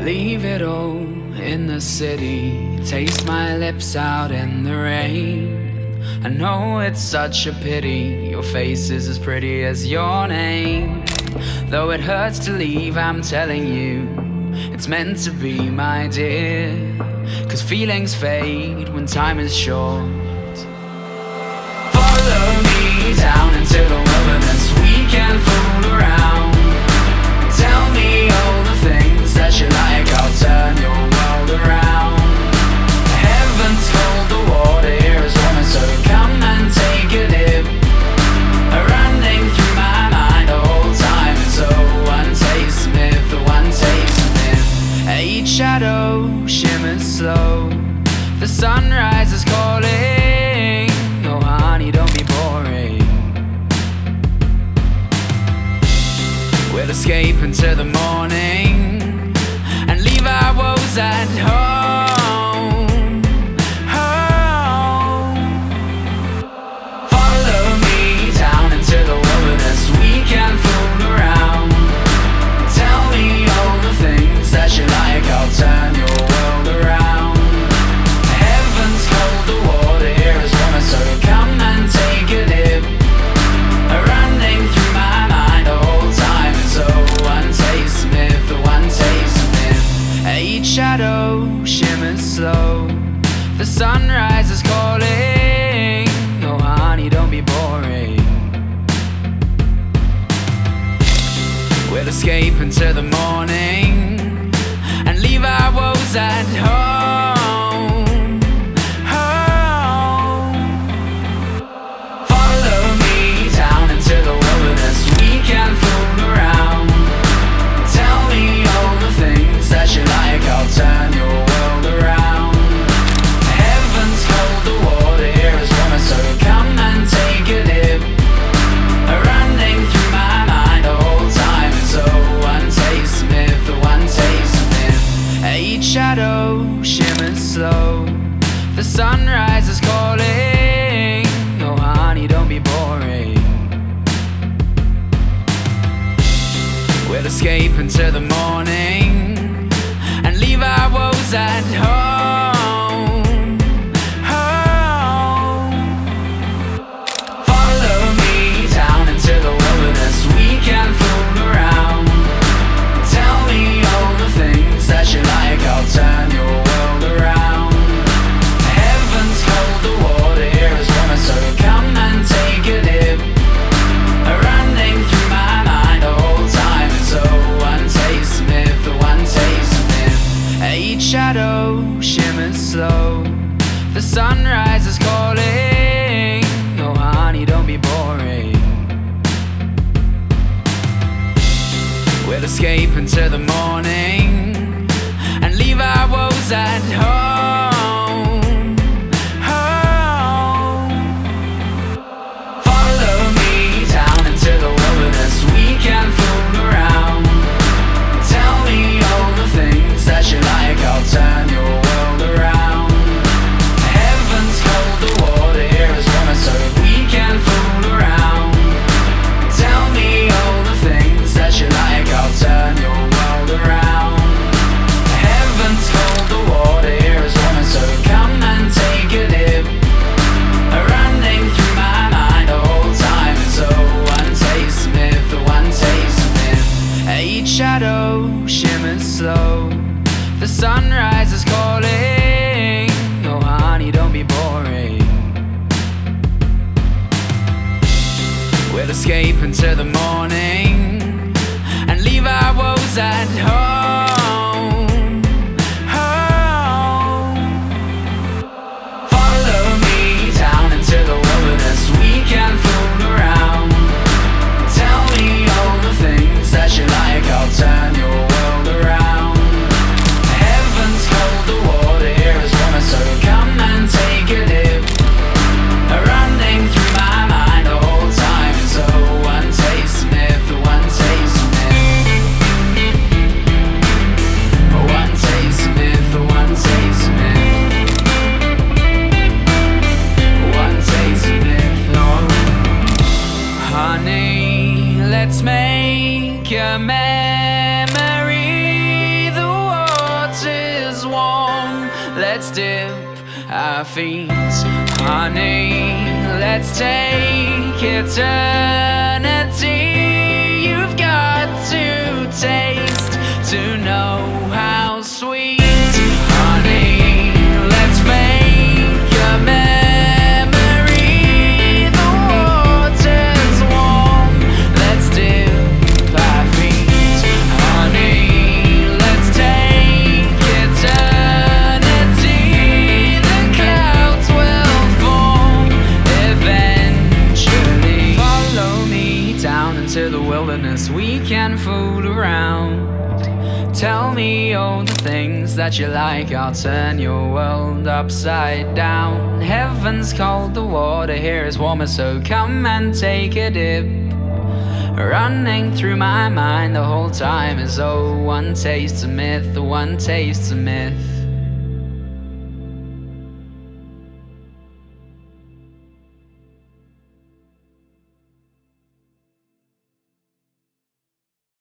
Leave it all in the city, taste my lips out in the rain. I know it's such a pity, your face is as pretty as your name. Though it hurts to leave, I'm telling you, it's meant to be, my dear. 'Cause feelings fade when time is short. Follow me down into the wilderness, we can fool around. Tell me all the things that you like, I'll turn your world around. Heaven's cold, the water here is warmer, so come and take a dip. Running through my mind the whole time is one taste myth, the one taste myth. Each shadow shimmers slow, the sunrise is calling. Oh honey, don't be boring. We'll escape into the morning and leave our woes at home. Follow me down into the wilderness, we can fool around. Tell me all the things that you like, I'll turn your world around. Heaven's cold, the water here is warmer, so come and take a dip. Running through my mind the whole time is one taste myth, the one taste myth. Each shadow shimmers slow, the sunrise is calling. Oh honey, don't be boring. We'll escape into the morning and leave our woes at home. Follow me down into the wilderness, we can fool around. Tell me all the things that you like, I'll turn your world around. Heaven's cold, the water here is warmer, so come and take a dip. Running through my mind the whole time is one taste myth, the one taste myth. Each shadow shimmers slow, the sunrise is calling. Oh honey, don't be boring. We'll escape into the morning and leave our woes at home. Follow me down into the wilderness, we can fool around. Tell me all the things that you like, I'll turn your world around. Heaven's cold, the water here is warmer, so come and take a dip. Running through my mind the whole time is one taste myth, the one taste myth. Each shadow shimmers slow, the sunrise is calling. Oh honey, don't be boring. We'll escape into the morning and leave our woes at home. Follow me down into the wilderness, we can fool around. Tell me all the things that you like, I'll turn your world around. Heaven's cold, the water here is warmer, so we can fool around. Tell me all the things that you like, I'll turn your world around. Heaven's cold, the water here is warmer, so come and take a dip. Running through my mind the whole time is one taste myth, the one taste myth. Each shadow shimmers slow, the sunrise is calling. Oh honey, don't be boring. We'll escape into the morning and leave our woes at home. Follow me down into the wilderness, we can fool around. Tell me all the things that you like, I'll turn your world around. Heaven's cold, the water here is warmer, so come and take a dip. Running through my mind the whole time is one taste myth, the one taste myth. let's dip our feet. Honey, let's take eternity. You've got to taste to know how sweet. Honey, let's make a memory. The water's warm, let's dip our feet. Honey, let's take eternity. The clouds will form eventually. Follow me down into the wilderness, we can fool around. Tell me all the things that you like, I'll turn your world upside down. Heaven's cold, the water here is warmer, so come and take a dip. Running through my mind the whole time is, oh, one taste's a myth, one taste's a myth.